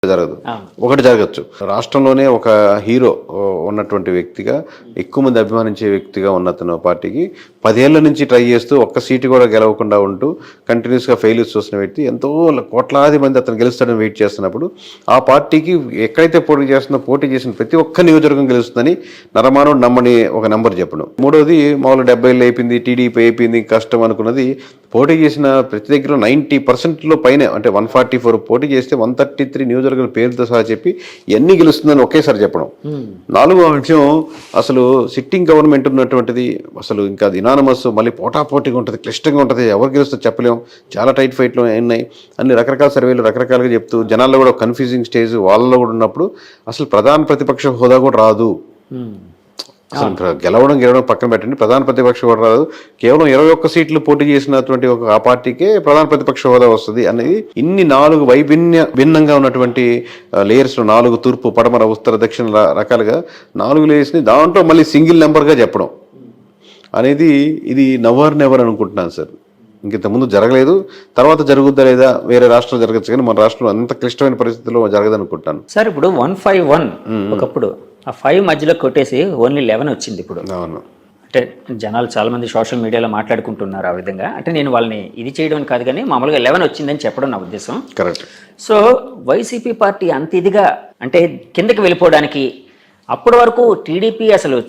జరగదు. ఒకటి జరగచ్చు, రాష్ట్రంలోనే ఒక హీరో ఉన్నటువంటి వ్యక్తిగా, ఎక్కువ మంది అభిమానించే వ్యక్తిగా ఉన్న పార్టీకి 10 ఏళ్ల నుంచి ట్రై చేస్తూ ఒక్క సీటు కూడా గెలవకుండా ఉంటూ కంటిన్యూస్గా ఫెయిల్యూర్స్ చూసిన వ్యక్తి, ఎంతో కోట్లాది మంది అతను గెలుస్తాడని వెయిట్ చేస్తున్నప్పుడు ఆ పార్టీకి ఎక్కడైతే పోటీ చేసిన ప్రతి ఒక్క నియోజకవర్గం గెలుస్తుందని నరమానవుడు నమ్మని ఒక నెంబర్ చెప్పడం. మూడోది, మామూలు 70 ఏళ్ళు అయిపోయింది, టీడీపీ అయిపోయింది, కష్టం అనుకున్నది. పోటీ చేసిన ప్రతి దగ్గర 90% పైన, అంటే 144 పోటీ చేస్తే 133 నియోజకవర్గాల పేరుతో సహా చెప్పి ఎన్ని గెలుస్తుందని ఒకేసారి చెప్పడం. నాలుగో విషయం, అసలు సిట్టింగ్ గవర్నమెంట్ ఉన్నటువంటిది అసలు ఇంకా ఇనానమస్, మళ్ళీ పోటాపోటీగా ఉంటుంది, క్లిష్టంగా ఉంటుంది, ఎవరు గెలుస్తుందో చెప్పలేం, చాలా టైట్ ఫైట్లు ఉన్నాయి, అన్ని రకరకాల సర్వేలు రకరకాలుగా చెప్తూ జనాల్లో కూడా కన్ఫ్యూజింగ్ స్టేజ్ వాళ్ళలో కూడా ఉన్నప్పుడు అసలు ప్రధాన ప్రతిపక్ష హోదా కూడా రాదు. అసలు గెలవడం పక్కన పెట్టండి, ప్రధాన ప్రతిపక్ష హోదా రాదు, కేవలం 21 సీట్లు పోటీ చేసినటువంటి ఆ పార్టీకే ప్రధాన ప్రతిపక్ష హోదా వస్తుంది అనేది. ఇన్ని 4 భిన్నంగా ఉన్నటువంటి లేయర్స్, 4 తూర్పు పడమర ఉత్తర దక్షిణ రకాలుగా 4 లేయర్స్ని దాంట్లో మళ్ళీ సింగిల్ నెంబర్గా చెప్పడం అనేది, ఇది నెవర్ అనుకుంటున్నాను సార్. ఇంతకుముందు జరగలేదు, తర్వాత జరుగుద్దా లేదా వేరే రాష్ట్రాలు జరగచ్చు, కానీ మన రాష్ట్రంలో అంత క్లిష్టమైన పరిస్థితుల్లో జరగదనుకుంటాను సార్. ఇప్పుడు 151 ఒకప్పుడు ఆ 5 మధ్యలో కొట్టేసి ఓన్లీ 11 వచ్చింది ఇప్పుడు. అవును, అంటే జనాలు చాలా మంది సోషల్ మీడియాలో మాట్లాడుకుంటున్నారు ఆ విధంగా. అంటే నేను వాళ్ళని ఇది చేయడం కాదు, కానీ మామూలుగా 11 వచ్చిందని చెప్పడం నా ఉద్దేశం. కరెక్ట్. సో వైసీపీ పార్టీ అంత ఇదిగా అంటే కిందకి వెళ్ళిపోవడానికి, అప్పటి వరకు టీడీపీ అసలు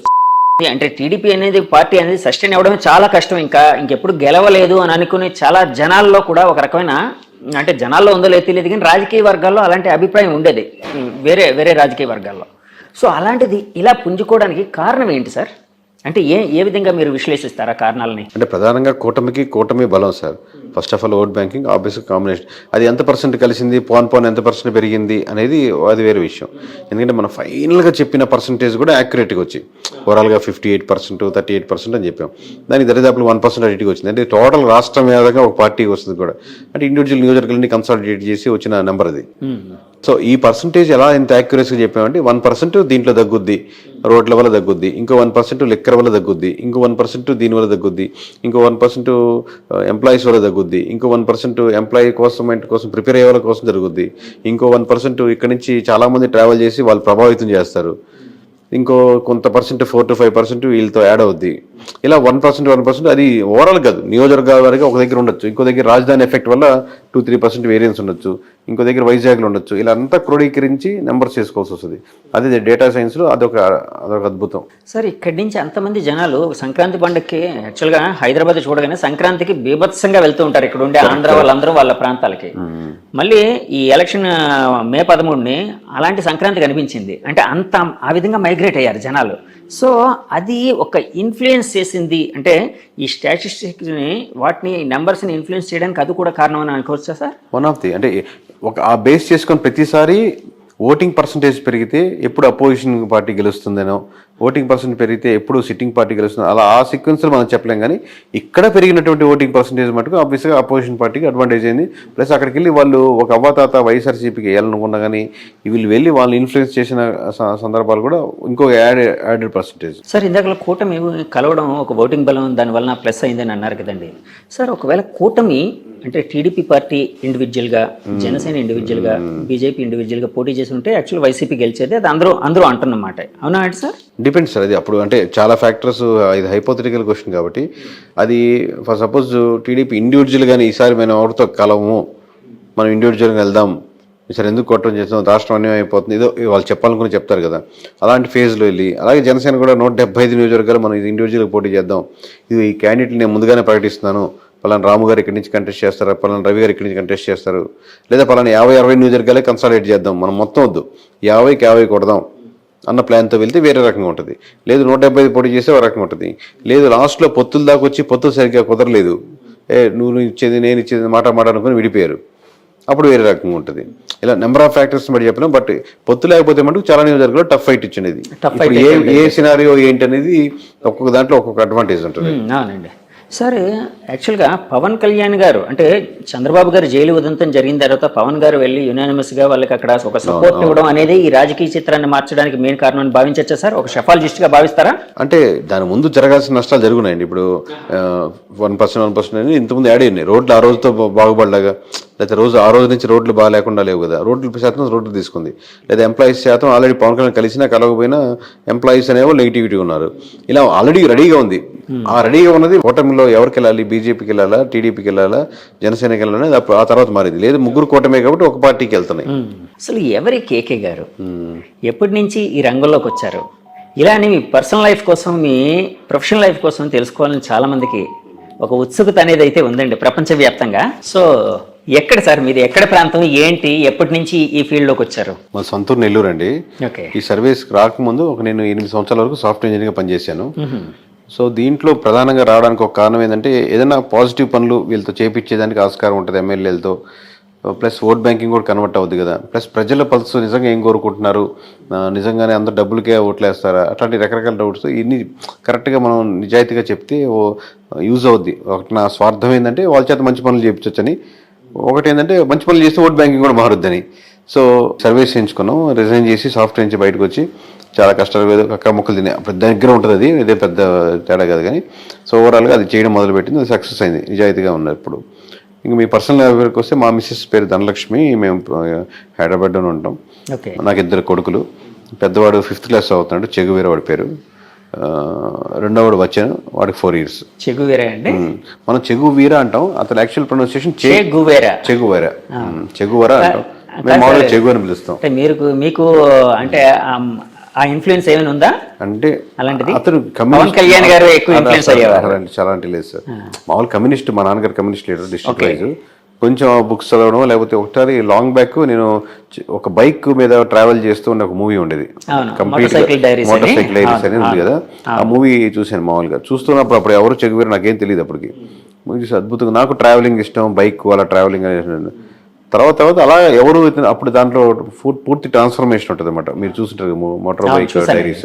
అంటే టీడీపీ అనేది పార్టీ అనేది సస్టైన్ అవ్వడం చాలా కష్టం, ఇంకెప్పుడు గెలవలేదు అని అనుకుని చాలా జనాల్లో కూడా ఒక రకమైన, అంటే జనాల్లో ఉందో లేదో తెలియదు కానీ రాజకీయ వర్గాల్లో అలాంటి అభిప్రాయం ఉండేది వేరే రాజకీయ వర్గాల్లో. సో అలాంటిది ఇలా పుంజుకోవడానికి కారణం ఏంటి సార్? అంటే ఏ విధంగా మీరు విశ్లేషిస్తారా కారణాలని? అంటే ప్రధానంగా కూటమి బలం sir. First of all vote banking, ఆబ్వియస్గా కాంబినేషన్, అది ఎంత పర్సెంట్ కలిసింది, పోన్ ఎంత పర్సెంట్ పెరిగింది అనేది అది వేరే విషయం. ఎందుకంటే మనం ఫైనల్గా చెప్పిన పర్సంటేజ్ కూడా యాక్యురేట్గా వచ్చి ఓవరాల్గా 58%, 38% అని చెప్పాం. దానికి దరిదాపులు 1% అడిటికి వచ్చింది. అంటే టోటల్ రాష్ట్రం మీదగా ఒక పార్టీకి వస్తుంది కూడా, అంటే ఇండివిజువల్ నియోజకవర్గాన్ని కన్సాలిడేట్ చేసి వచ్చిన నెంబర్ అది. సో ఈ పర్సంటేజ్ ఎలా ఎంత యాక్యురసీగా చెప్పామంటే 1% దీంట్లో తగ్గుద్ది, రోడ్ల వల్ల తగ్గుద్ది, ఇంకో 1% లిక్కర్ వల్ల తగ్గుద్ది, ఇంకో 1% దీని వల్ల తగ్గుద్ది, ఇంకో 1% ఎంప్లాయీస్ వల్ల తగ్గుద్ది, ఇంకో 1% ఎంప్లాయీ కోసం ప్రిపేర్ అయ్యే వాళ్ళ కోసం జరుగుద్ది, ఇంకో 1% ఇక్కడ నుంచి చాలామంది ట్రావెల్ చేసి వాళ్ళు ప్రభావితం చేస్తారు, ఇంకో కొంత పర్సెంట్ 4 to 5% వీళ్ళతో యాడ్ అవుద్ది. ఇలా 1% అది ఓవరాల్ కాదు, నియోజకవర్గాల వరకు ఒక దగ్గర ఉండొచ్చు, ఇంకో దగ్గర రాజధాని ఎఫెక్ట్ వల్ల 2-3% వేరియన్స్ ఉండొచ్చు, ఇంకో దగ్గర వైజాగ్లో ఉండొచ్చు. ఇలా అంతా క్రోడీకరించి నెంబర్స్ చేసుకోవాల్సి వస్తుంది. అది డేటా సైన్స్లో అదొక అద్భుతం సార్. ఇక్కడి నుంచి అంతమంది జనాలు సంక్రాంతి పండుగకి యాక్చువల్గా హైదరాబాద్ చూడగానే సంక్రాంతికి బీభత్సంగా వెళ్తూ ఉంటారు ఇక్కడ ఉండే ఆంధ్ర వాళ్ళందరూ వాళ్ళ ప్రాంతాలకి. మళ్ళీ ఈ ఎలక్షన్ మే 13ని అలాంటి సంక్రాంతి కనిపించింది, అంటే అంత ఆ విధంగా మైగ్రేట్ అయ్యారు జనాలు. సో అది ఒక ఇన్ఫ్లుయెన్స్ చేసింది, అంటే ఈ స్టాటిస్టిక్స్ని వాటిని నెంబర్స్ని ఇన్ఫ్లుయెన్స్ చేయడానికి అది కూడా కారణం అని అనుకోవచ్చా సార్? వన్ ఆఫ్ ది, అంటే ఒక ఆ బేస్ చేసుకొని ప్రతిసారి ఓటింగ్ పర్సంటేజ్ పెరిగితే ఎప్పుడు అపోజిషన్ పార్టీ గెలుస్తుందనో, ఓటింగ్ పర్సెంట్ పెరిగితే ఎప్పుడు సిట్టింగ్ పార్టీ గెలుస్తుంది, అలా ఆ సీక్వెన్స్లో మనం చెప్పలేం. కానీ ఇక్కడ పెరిగినటువంటి ఓటింగ్ పర్సంటేజ్ మటుకు ఆబ్వియస్గా అపోజిషన్ పార్టీకి అడ్వాంటేజ్ అయింది. ప్లస్ అక్కడికి వెళ్ళి వాళ్ళు ఒక అవ్వాతాత వైఎస్ఆర్సీపీకి వేయాలనుకున్నా కానీ వీళ్ళు వెళ్ళి వాళ్ళని ఇన్ఫ్లుయెన్స్ చేసిన సందర్భాలు కూడా ఇంకో యాడెడ్ పర్సంటేజ్. సార్ ఇందాక కూటమి కలవడం ఒక ఓటింగ్ బలం దానివల్ల ప్లస్ అయిందని అన్నారు కదండి సార్. ఒకవేళ కూటమి అంటే టీడీపీ పార్టీ ఇండివిజువల్గా, జనసేన ఇండివిజువల్గా, బీజేపీ ఇండివిజువల్గా పోటీ చేసి ఉంటే యాక్చువల్ వైసీపీ గెలిచేది, అది అందరూ అంటున్నమాట. అవునా అంటే సార్? డిపెండ్స్ సార్, అది అప్పుడు అంటే చాలా ఫ్యాక్టర్స్, ఇది హైపోథెటికల్ క్వశ్చన్ కాబట్టి. అది ఫర్ సపోజ్ టీడీపీ ఇండివిజువల్గానే ఈసారి మేము ఎవరితో కలవము, మనం ఇండివిజువల్గా వెళ్దాం, ఈసారి ఎందుకు కొట్టడం చేస్తాం, రాష్ట్రం అన్యాయం అయిపోతుంది, ఏదో వాళ్ళు చెప్పాలనుకుని చెప్తారు కదా, అలాంటి ఫేజ్లో వెళ్ళి. అలాగే జనసేన కూడా 175 నియోజకవర్గాలు మనం ఇండివిజువల్గా పోటీ చేద్దాం, ఇది ఈ క్యాండిడేట్లు నేను ముందుగానే ప్రకటిస్తున్నాను, పలానా రాము గారు ఇక్కడి నుంచి కంటెస్ట్ చేస్తారు, పలానా రవి గారు ఇక్కడి నుంచి కంటెస్ట్ చేస్తారు, లేదా పలానా 50-60 నియోజకవర్గాలే కన్సాలిడేట్ చేద్దాం, మనం మొత్తం వద్దు 50కి 50 కొడదాం అన్న ప్లాన్తో వెళ్తే వేరే రకంగా ఉంటుంది. లేదు 175 పోటీ చేస్తే ఒక రకంగా ఉంటుంది. లేదు లాస్ట్లో పొత్తుల దాకా వచ్చి పొత్తులు సరిగ్గా కుదరలేదు, నువ్వు ఇచ్చేది నేను ఇచ్చేది మాట అనుకుని విడిపోయారు, అప్పుడు వేరే రకంగా ఉంటుంది. ఇలా నెంబర్ ఆఫ్ ఫ్యాక్టర్స్ బట్టి చెప్పలేం. బట్ పొత్తు లేకపోతే మటుకు చాలా నియోజకవర్గాల్లో టఫ్ ఫైట్ ఇచ్చినది. ఇప్పుడు ఏ సినారియో ఏంటి అనేది ఒక్కొక్క దాంట్లో ఒక్కొక్క అడ్వాంటేజ్ ఉంటుంది. అవునండి. సరే, యాక్చువల్గా పవన్ కళ్యాణ్ గారు అంటే చంద్రబాబు గారు జైలు ఉదంతం జరిగిన తర్వాత పవన్ గారు వెళ్ళి యునానిమస్గా వాళ్ళకి అక్కడ ఒక సపోర్ట్ ఇవ్వడం అనేది ఈ రాజకీయ చిత్రాన్ని మార్చడానికి మెయిన్ కారణం అని భావించచ్చా సార్? ఒక షెఫాలజిస్ట్గా భావిస్తారా? అంటే దాని ముందు జరగాల్సిన నష్టాలు జరుగున్నాయండి. ఇప్పుడు 1% అని ఇంతకుముందు యాడ్ అయ్యింది. రోడ్లు ఆ రోజుతో బాగుపడలాగా, లేకపోతే ఆ రోజు నుంచి రోడ్లు బాగా లేకుండా లేవు కదా, రోడ్లు తీసుకుంది. లేదా ఎంప్లాయీస్ శాతం ఆల్రెడీ పవన్ కళ్యాణ్ కలిసినా కలవకపోయినా ఎంప్లాయీస్ అనేవాళ్ళు నెగిటివిటీ ఉన్నారు. ఇలా ఆల్రెడీ రెడీగా ఉంది. ఆ రెడీగా ఉన్నది కూటమిలో ఎవరికి వెళ్ళాలి, బీజేపీకి వెళ్ళాలా, టీడీపీకి వెళ్ళాలా, జనసేనకి వెళ్ళాలని ఆ తర్వాత మారింది. లేదు, ముగ్గురు కూటమే కాబట్టి ఒక పార్టీకి వెళ్తున్నాయి. అసలు ఎవరి కేకే గారు ఎప్పటి నుంచి ఈ రంగంలోకి వచ్చారు? ఇలానే మీ పర్సనల్ లైఫ్ కోసం, మీ ప్రొఫెషనల్ లైఫ్ కోసం తెలుసుకోవాలని చాలా మందికి ఒక ఉత్సుకత అనేది అయితే ఉందండి ప్రపంచవ్యాప్తంగా. సో ఎక్కడ సార్ మీది, ఎక్కడ ప్రాంతం, ఏంటి, ఎప్పటి నుంచి ఈ ఫీల్డ్లోకి వచ్చారు? మా సొంతూరు నెల్లూరు అండి. ఓకే. ఈ సర్వీస్ రాకముందు నేను 8 సంవత్సరాల వరకు సాఫ్ట్వేర్ ఇంజనీర్గా పనిచేశాను. సో దీంట్లో ప్రధానంగా రావడానికి ఒక కారణం ఏంటంటే ఏదైనా పాజిటివ్ పనులు వీళ్ళతో చేపించేదానికి ఆస్కారం ఉంటుంది ఎమ్మెల్యేలతో. ప్లస్ ఓట్ బ్యాంకింగ్ కూడా కన్వర్ట్ అవుద్ది కదా. ప్లస్ ప్రజల పల్స్ నిజంగా ఏం కోరుకుంటున్నారు, నిజంగానే అందరు డబ్బులకే ఓట్లేస్తారా, అట్లాంటి రకరకాల డౌట్స్ ఇన్ని కరెక్ట్గా మనం నిజాయితీగా చెప్తే యూజ్ అవుద్ది. ఒకటి నా స్వార్థం ఏంటంటే వాళ్ళ చేత మంచి పనులు చేయించవచ్చని, ఒకటి ఏంటంటే మంచి పనులు చేస్తే ఓట్ బ్యాంకింగ్ కూడా మారుద్దని. సో సర్వీస్ చేయించుకున్నాం, రిజైన్ చేసి సాఫ్ట్వేర్ నుంచి బయటకు వచ్చి చాలా కష్టాలు అక్క మొక్కలు తినే దగ్గర ఉంటుంది. అది ఇదే పెద్ద తేడా కాదు కానీ, సో ఓవరాల్గా అది చేయడం మొదలుపెట్టింది, అది సక్సెస్ అయింది, నిజాయితీగా ఉన్నారు ఇప్పుడు. ఇంకా మీ పర్సనల్ ఎవరికి వస్తే మా మిస్సెస్ పేరు ధనలక్ష్మి, మేము హైదరాబాద్లోనే ఉంటాం. నాకు 2 కొడుకులు. పెద్దవాడు 5th క్లాస్ అవుతున్నాడు, చెగువీర వాడి పేరు. రెండోవాడు వచ్చాను, వాడికి 4 years. చెగువీరా అండి? మనం చెగువీర అంటాం, అతను యాక్చువల్ ప్రొనౌన్సియేషన్ చెగువీరా అంటాం. మేము మామూలుగా చెగు అని పిలుస్తాం. మీకు అంటే ఆ ఇన్ఫ్లుయెన్స్ ఏమైనా ఉందా అంటే? అలాంటిది అతను పవన్ కళ్యాణ్ గారు ఎక్కువ ఇన్ఫ్లుయెన్స్ అయ్యేవారు. చాలా లేదు సార్. మామూలు కమ్యూనిస్ట్, మా నాన్నగారు కమ్యూనిస్ట్ లీడర్ డిస్ట్రిక్ట్ వైజ్. కొంచెం బుక్స్ చదవడం, లేకపోతే ఒకసారి లాంగ్ బ్యాక్ నేను ఒక బైక్ మీద ట్రావెల్ చేస్తూ ఉన్న ఒక మూవీ ఉండేది, కంప్లీట్ మోటార్ సైకిల్ డైరీస్ అనేది ఉంది కదా. ఆ మూవీ చూశాను. మామూలుగా చూస్తున్నప్పుడు అప్పుడు ఎవరు చెగువేరు నాకేం తెలియదు అప్పటికి. మూవీ చూసి అద్భుతంగా, నాకు ట్రావెలింగ్ ఇష్టం, బైక్ అలా ట్రావెలింగ్ అనేది. తర్వాత అలా ఎవరు అప్పుడు దాంట్లో పూర్తి ట్రాన్స్ఫర్మేషన్ ఉంటుంది అనమాట. మీరు చూస్తుంటారు మోటార్ బైక్ డైరీస్,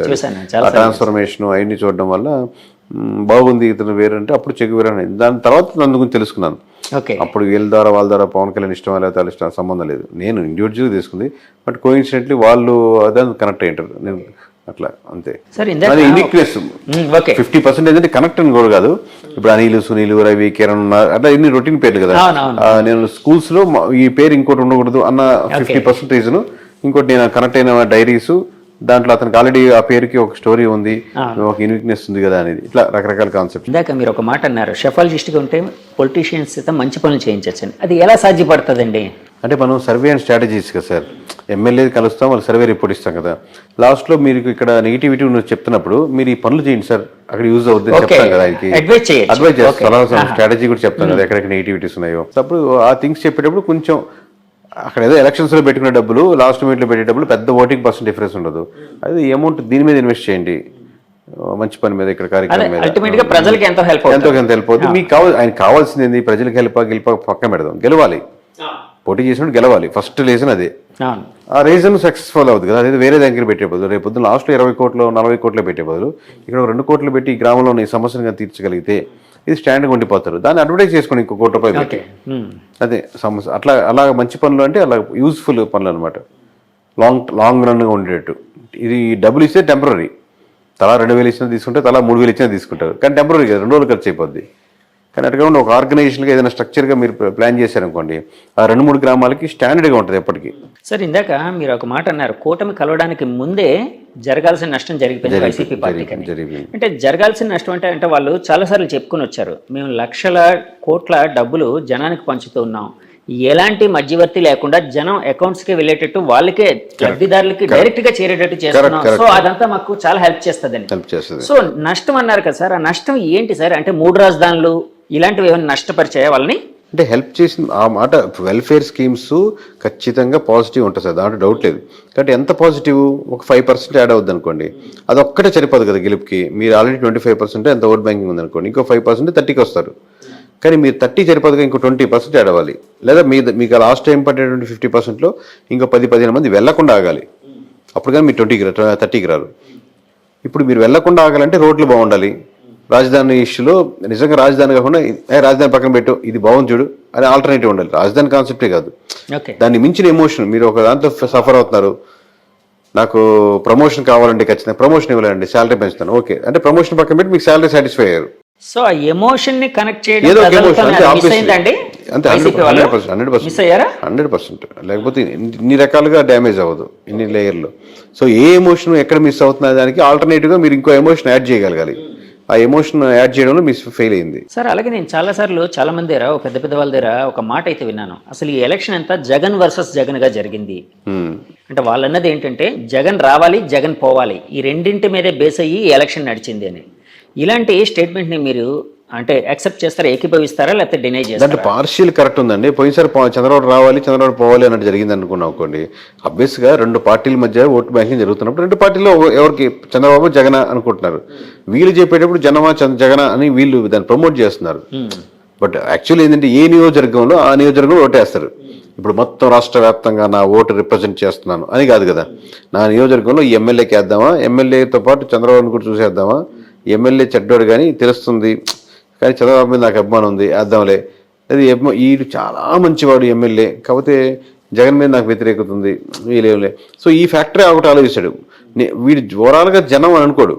ఆ ట్రాన్స్ఫర్మేషన్ అవన్నీ చూడడం వల్ల బాగుంది ఇతను వేరంటే అప్పుడు చెగువేరు అనేది. దాని తర్వాత నన్ను గురించి తెలుసుకున్నాను. అప్పుడు వాళ్ళ ద్వారా పవన్ కళ్యాణ్ ఇష్టం లేకపోతే వాళ్ళ ఇష్టం సంబంధం లేదు, నేను ఇండివిజువల్గా తీసుకుంది. బట్ కోఇన్సిడెంట్లీ వాళ్ళు అదే కనెక్ట్ అయ్యింటారు, నేను అట్లా అంతే. అది యూనిక్నెస్. 50% ఏంటంటే కనెక్ట్ అని కూడా కాదు. ఇప్పుడు అనిల్, సునీల్, రవి, కిరణ్ అట్లా ఇన్ని రొటీన్ పేర్లు కదా. నేను స్కూల్స్ లో ఈ పేరు ఇంకోటి ఉండకూడదు అన్న 50% రీజన్. ఇంకోటి నేను కనెక్ట్ అయిన డైరీస్, దాంట్లో అతనికి ఆల్రెడీ ఆ పేరుకి ఒక స్టోరీ ఉంది, ఒక యూనిక్నెస్ ఉంది కదా అనేది. ఇట్లా రకరకాల కాన్సెప్ట్. ఇందాక మీరు ఒక మాట అన్నారు, షెఫాలజిస్ట్గా ఉంటే పొలిటీషియన్స్ అయితే మంచి పనులు చేయించచ్చని. అది ఎలా సాధ్యపడుతుందండి? అంటే మనం సర్వే అండ్ స్ట్రాటజీస్ కదా సార్. ఎమ్మెల్యే కలుస్తాం, వాళ్ళు సర్వే రిపోర్ట్ ఇస్తాం కదా. లాస్ట్లో మీరు ఇక్కడ నెగిటివిటీ చెప్తున్నప్పుడు మీరు ఈ పనులు చేయండి సార్, అక్కడ యూజ్ అవుతుంది చెప్తాం కదా. ఆయనకి అడ్వైజ్ చేస్తాం, స్ట్రాటజీ కూడా చెప్తాం కదా, ఎక్కడెక్కడ నెగిటివిటీస్ ఉన్నాయో. అప్పుడు ఆ థింగ్స్ చెప్పేటప్పుడు కొంచెం అక్కడ ఏదో ఎలక్షన్స్లో పెట్టుకునే డబ్బులు, లాస్ట్ మినిట్లో పెట్టే డబ్బులు పెద్ద ఓటింగ్ % డిఫరెన్స్ ఉండదు. అది అమౌంట్ దీని మీద ఇన్వెస్ట్ చేయండి, మంచి పని మీద, ఇక్కడ కార్యక్రమం మీద ప్రజలకి ఎంతో హెల్ప్ అవుతుంది. మీకు ఆయన కావాల్సింది ఏంది? ప్రజలకు గెలిప పక్కన పెడదాం, గెలవాలి. పోటీ చేసినప్పుడు గెలవాలి, ఫస్ట్ రీజన్ అదే. ఆ రీజన్ సక్సెస్ఫుల్ అవుతుంది కదా. అదే వేరే దగ్గర పెట్టే బదులు, రేపు పొద్దున్న లాస్ట్లో 20 కోట్లు 40 కోట్లు పెట్టే బదులు ఇక్కడ 2 కోట్లు పెట్టి ఈ గ్రామంలో ఈ సమస్యను తీర్చగలిగితే ఇది స్టాండ్గా ఉండిపోతారు. దాన్ని అడ్వర్టైజ్ చేసుకుని ఇంకో ₹1 పెట్టి, అదే సమస్య. అలా మంచి పనులు అంటే అలా యూస్ఫుల్ పనులు అనమాట, లాంగ్ రన్గా ఉండేటట్టు. ఇది డబ్బులు ఇస్తే టెంపరీ, తలా 2,000 ఇచ్చినా తీసుకుంటే, తలా 3,000 ఇచ్చినా తీసుకుంటారు, కానీ టెంపరీ కదా, 2 రోజులు ఖర్చు అయిపోద్ది. కానీ అటుగా ఒక ఆర్గనైజేషన్గా ఏదైనా స్ట్రక్చర్గా మీరు ప్లాన్ చేశారనుకోండి, ఆ 2-3 గ్రామాలకి స్టాండర్డ్గా ఉంటుంది ఎప్పటికీ. సార్, ఇందాక మీరు ఒక మాట అన్నారు, కూటమి కలవడానికి ముందే జరగాల్సిన నష్టం జరిగిపోయింది వైసీపీ పార్టీకి. అంటే జరగాల్సిన నష్టం అంటే వాళ్ళు చాలాసార్లు చెప్పుకొని వచ్చారు, మేము లక్షల కోట్ల డబ్బులు జనానికి పంచుతూ ఉన్నాం, ఎలాంటి మధ్యవర్తి లేకుండా జనం అకౌంట్స్కి వెళ్ళేటట్టు, వాళ్ళకే లబ్ధిదారులకి డైరెక్ట్ గా చేరేటట్టు చేస్తున్నాం. సో అదంతా మాకు చాలా హెల్ప్ చేస్తుందని. సో నష్టం అన్నారు కదా సార్, ఆ నష్టం ఏంటి సార్? అంటే 3 రాజధానులు ఇలాంటివి ఏమైనా నష్టపరిచాయా వాళ్ళని? అంటే హెల్ప్ చేసింది ఆ మాట. వెల్ఫేర్ స్కీమ్స్ ఖచ్చితంగా పాజిటివ్ ఉంటుంది సార్, దాంట్లో డౌట్ లేదు. కాబట్టి ఎంత పాజిటివ్? ఒక 5% యాడ్ అవుద్ది అనుకోండి, అది ఒక్కటే సరిపోదు కదా గెలుపుకి. మీరు ఆల్రెడీ 25% ఎంత ఓట్ బ్యాంకింగ్ ఉందనుకోండి, ఇంకో 5% 30కి వస్తారు. కానీ మీరు 30 సరిపోదుగా, ఇంకో 20% యాడ్ అవ్వాలి. లేదా మీకు లాస్ట్ టైం పడేటువంటి 50%లో ఇంకో 10-15 మంది వెళ్లకుండా ఆగాలి, అప్పుడు కానీ మీరు 30కి రారు. ఇప్పుడు మీరు వెళ్లకుండా ఆగాలంటే రోడ్లు బాగుండాలి, రాజధాని ఇష్యూలో నిజంగా రాజధాని కాకుండా రాజధాని పక్కన పెట్టు ఇది బాగుంది చూడు అని ఆల్టర్నేటివ్ ఉండాలి. రాజధాని కాన్సెప్టే కాదు, ఓకే దాన్ని మించిన ఎమోషన్. మీరు ఒక దాంతో సఫర్ అవుతున్నారు, నాకు ప్రమోషన్ కావాలంటే ఖచ్చితంగా ప్రమోషన్ ఇవ్వాలండి, శాలరీ పెంచుతాను, ఓకే అంటే ప్రమోషన్ పక్కన పెట్టి మీకు శాలరీ సాటిస్ఫై అయ్యారు. సో ఆ ఎమోషన్ ని కనెక్ట్ చేయడం ఏదో ఒక ప్రజలతో ఎమోషన్ అంటే మిస్ obviously. అయిందండి అంతే వైసీపీ వాళ్ళు? 100%. మిస్ అయ్యారా? 100%. లేకపోతే ఇన్ని రకాలుగా డ్యామేజ్ అవ్వదు ఇన్ని లేయర్లో. సో ఏ ఎమోషన్ ఎక్కడ మిస్ అవుతున్న దానికి ఆల్టర్నేటివ్గా మీరు ఇంకో ఎమోషన్ యాడ్ చేయగలగాలి. ఆ ఎమోషన్ యాడ్ చేయడంలో మిస్ ఫెయిల్ అయింది. సార్ అలాగే నేను చాలా సార్లు చాలా మంది దగ్గర పెద్ద పెద్ద వాళ్ళ దగ్గర ఒక మాట అయితే విన్నాను, అసలు ఈ ఎలక్షన్ అంతా జగన్ వర్సెస్ జగన్ గా జరిగింది. అంటే వాళ్ళు అన్నది ఏంటంటే జగన్ రావాలి జగన్ పోవాలి, ఈ రెండింటి మీదే బేస్ అయ్యి ఈ ఎలక్షన్ నడిచింది అని. ఇలాంటి స్టేట్మెంట్ ని మీరు అంటే యాక్సెప్ట్ చేస్తారా, ఏకీభవిస్తారా, లేకపోతే డినై దాంట్లో చేస్తారా? పార్షియల్ కరెక్ట్ ఉందండి. పోయినసారి చంద్రబాబు రావాలి చంద్రబాబు పోవాలి అన్నట్టు జరిగింది అనుకున్నాం అనుకోండి, అబ్వియస్గా రెండు పార్టీల మధ్య ఓటు బ్యాంకింగ్ జరుగుతున్నప్పుడు రెండు పార్టీలో ఎవరికి చంద్రబాబు జగన్ అనుకుంటున్నారు. వీళ్ళు చెప్పేటప్పుడు జగన అని వీళ్ళు దాన్ని ప్రమోట్ చేస్తున్నారు. బట్ యాక్చువల్లీ ఏంటంటే ఏ నియోజకవర్గంలో ఆ నియోజకవర్గంలో ఓటేస్తారు. ఇప్పుడు మొత్తం రాష్ట్ర వ్యాప్తంగా నా ఓటు రిప్రజెంట్ చేస్తున్నాను అని కాదు కదా, నా నియోజకవర్గంలో ఈ ఎమ్మెల్యేకి వేద్దామా, ఎమ్మెల్యేతో పాటు చంద్రబాబుని కూడా చూసేద్దామా, ఎమ్మెల్యే చెడ్డోడు కానీ తెలుస్తుంది కానీ చంద్రబాబు మీద నాకు అభిమానం ఉంది వేద్దాంలే, అది ఈడు చాలా మంచివాడు ఎమ్మెల్యే కాకపోతే జగన్ మీద నాకు వ్యతిరేకత ఉంది వీలేవులే. సో ఈ ఫ్యాక్టరీ ఒకటి ఆలోచిస్తాడు. వీడు ఓవరాల్గా జనం అని అనుకోడు,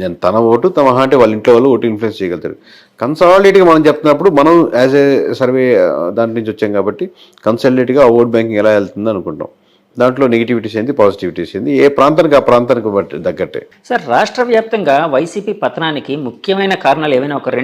నేను తన ఓటు తమ అంటే వాళ్ళ ఇంట్లో వాళ్ళు ఓటు ఇన్ఫ్లుయెన్స్ చేయగలుగుతాడు. కన్సాలిడేట్గా మనం చెప్తున్నప్పుడు మనం యాజ్ ఏ సర్వే దాంట్ నుంచి వచ్చాం కాబట్టి కన్సాలిడేట్గా ఆ ఓట్ బ్యాంకింగ్ ఎలా వెళ్తుందో అనుకుంటాం. దాంట్లో నెగిటివిటీస్ ఏంది పాజిటివిటీస్ ఏంది ఏ ప్రాంతానికి ఆ ప్రాంతానికి బట్టి తగ్గట్టే. సార్ రాష్ట్ర వ్యాప్తంగా వైసీపీ పతనానికి ముఖ్యమైన కారణాలు ఏమైనా ఒక రెండు